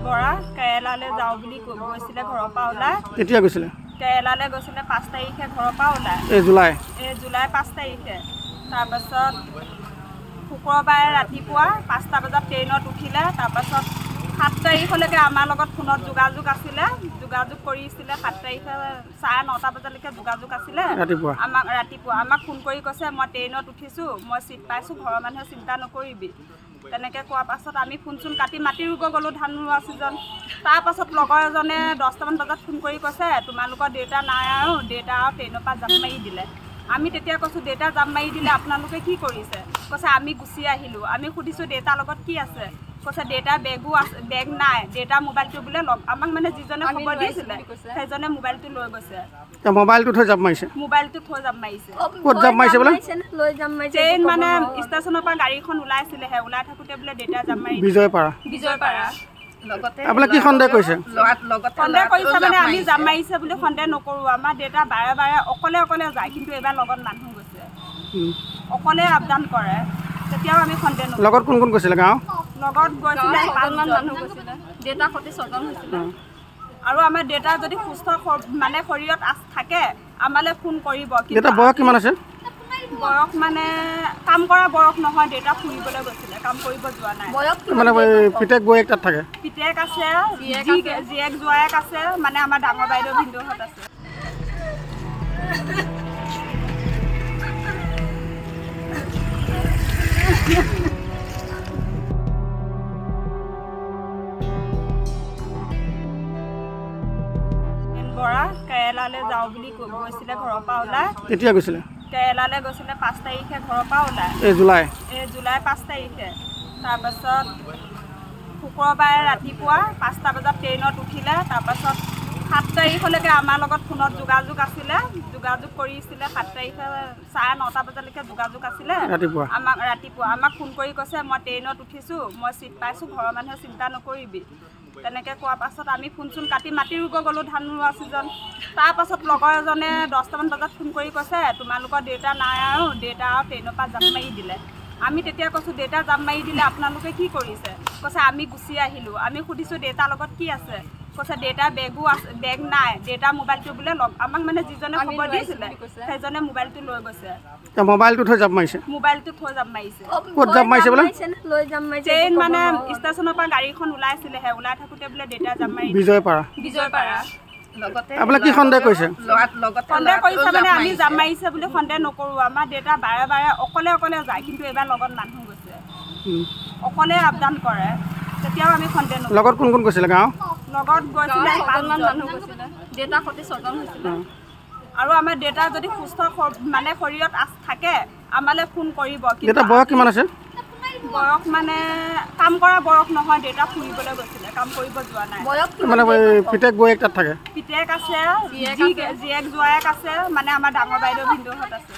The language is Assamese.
বৰা কেৰেলালৈ যাওঁ বুলি গৈছিলে ঘৰৰ পৰা ওলাই। কেতিয়া গৈছিলে? কেৰেলালৈ গৈছিলে 5 তাৰিখে ঘৰৰ পৰা ওলাই। এই জুলাই 5 তাৰিখে। তাৰপাছত শুক্ৰবাৰে ৰাতিপুৱা 5টা বজাত ট্ৰেইনত উঠিলে। তাৰপাছত 7 তাৰিখলৈকে আমাৰ লগত ফোনত যোগাযোগ আছিলে, যোগাযোগ কৰিছিলে। 7 তাৰিখে 9:30 বজালৈকে যোগাযোগ আছিলে। ৰাতিপুৱা আমাক ফোন কৰি কৈছে মই ট্ৰেইনত উঠিছোঁ, মই চিট পাইছোঁ, ঘৰৰ মানুহে চিন্তা নকৰিবি। তেনেকৈ কোৱাৰ পাছত আমি ফোন চোন কাটি মাটি ৰুব গ'লোঁ, ধান ৰোৱা ছিজন। তাৰপাছত লগৰ এজনে 10টামান বজাত ফোন কৰি কৈছে তোমালোকৰ দেউতা নাই আৰু, দেউতা আৰু ট্ৰেইনৰ পৰা জাপ মাৰি দিলে। আমি তেতিয়া কৈছোঁ দেউতা জাপ মাৰি দিলে আপোনালোকে কি কৰিছে? কৈছে আমি গুচি আহিলোঁ। আমি সুধিছোঁ দেউতাৰ লগত কি আছে? কৈছে দেউতাৰ বেগো আছে, বেগ নাই, দেউতাৰ মোবাইলটো বোলে আমাক মানে যিজনে খবৰ দিছিলে সেইজনে মোবাইলটো লৈ গৈছে। মোবাইলটো থৈ জাপ মাৰিছে? মোবাইলটো থৈ জাপ মাৰিছে। ক'ত জাপ মাৰিছে বোলে? ট্ৰেইন মানে ষ্টেচনৰ পৰা গাড়ীখন ওলাইছিলেহে, ওলাই থাকোঁতে বোলে দেউতা জাপ মাৰি বিজয়পাৰা। আপোনালোকে কি সন্দেহ কৰিছে? সন্দেহ কৰিছে মানে আমি জাপ মাৰিছে বুলি সন্দেহ নকৰোঁ। আমাৰ দেউতা বাৰে বাৰে অকলে যায়, কিন্তু এইবাৰ লগত মানুহ গৈছে, অকলে আপডাউন কৰে, তেতিয়াও আমি সন্দেহ নকৰোঁ। লগত কোন কোন গৈছিলে? গাঁও লগত গৈছিলে 5জন মানুহ গৈছিলে, দেউতাৰ সৈতে 6জন হৈছিলে। আৰু আমাৰ দেউতা যদি সুস্থ মানে শৰীৰত থাকে আমালৈ ফোন কৰিব। দেউতা বয়স কিমান আছে? বয়স মানে কাম কৰা বয়স নহয়, দেউতা ফুৰিবলৈ গৈছিলে, কাম কৰিব যোৱা নাই। মানে পিতেক বৌয়েক তাত থাকে? পিতেক আছে, জীয়েক জোৱায়েক আছে, মানে আমাৰ ডাঙৰ বাইদেউ ভিনদেউহঁত আছে। বৰা কেৰেলালৈ যাওঁ বুলি গৈছিলে ঘৰৰ পৰা ওলাই। কেতিয়া গৈছিলে? কেৰেলালৈ গৈছিলে 5 তাৰিখে ঘৰৰ পৰা ওলাই। এই জুলাই 5 তাৰিখে। তাৰপাছত শুক্ৰবাৰে ৰাতিপুৱা 5টা বজাত ট্ৰেইনত উঠিলে। তাৰপাছত 7 তাৰিখলৈকে আমাৰ লগত ফোনত যোগাযোগ আছিলে, যোগাযোগ কৰিছিলে। 7 তাৰিখে 9:30 বজালৈকে যোগাযোগ আছিলে। ৰাতিপুৱা আমাক ফোন কৰি কৈছে মই ট্ৰেইনত উঠিছোঁ, মই চিট পাইছোঁ, ঘৰৰ মানুহে চিন্তা নকৰিবি। তেনেকৈ কোৱাৰ পাছত আমি ফোন চোন কাটি মাটি ৰুব গ'লোঁ, ধান ৰোৱা ছিজন। তাৰপাছত লগৰ এজনে 10টামান বজাত ফোন কৰি কৈছে তোমালোকৰ দেউতা নাই আৰু, দেউতা আৰু ট্ৰেইনৰ পৰা জাপ মাৰি দিলে। আমি তেতিয়া কৈছোঁ দেউতা জাপ মাৰি দিলে আপোনালোকে কি কৰিছে? কৈছে আমি গুচি আহিলোঁ। আমি সুধিছোঁ দেউতাৰ লগত কি আছে? কৈছে দেউতাৰ বেগো আছে, বেগ নাই, দেউতাৰ মোবাইলটো বোলে আমাক মানে যিজনে খবৰ দিছিলে সেইজনে মোবাইলটো লৈ গৈছে। মোবাইলটো থৈ জাপ মাৰিছে? মোবাইলটো থৈ জাপ মাৰিছে। ক'ত জাপ মাৰিছে বোলে? ট্ৰেইন মানে ষ্টেচনৰ পৰা গাড়ীখন ওলাইছিলেহে, ওলাই থাকোঁতে বোলে দেউতা জাপ মাৰি বিজয়পাৰা। আপোনালোকে কি সন্দেহ কৰিছে? সন্দেহ কৰিছে মানে আমি জাপ মাৰিছে বুলি সন্দেহ নকৰোঁ। আমাৰ দেউতা বাৰে বাৰে অকলে যায়, কিন্তু এইবাৰ লগত মানুহ গৈছে, অকলে আপডাউন কৰে, তেতিয়াও আমি সন্দেহ নকৰোঁ। লগত কোন কোন গৈছিলে? গাঁও লগত গৈছিলে 5জন মানুহ গৈছিলে, দেউতাৰ সৈতে 6জন হৈছিলে। আৰু আমাৰ দেউতা যদি সুস্থ মানে শৰীৰত থাকে আমালৈ ফোন কৰিব। দেউতা বয়স কিমান আছে? বয়স মানে কাম কৰা বয়স নহয়, দেউতা ফুৰিবলৈ গৈছিলে, কাম কৰিব যোৱা নাই। মানে পিতেক বৌয়েক তাত থাকে? পিতেক আছে, জীয়েক জোৱায়েক আছে, মানে আমাৰ ডাঙৰ বাইদেউ ভিনদেউহঁত আছে।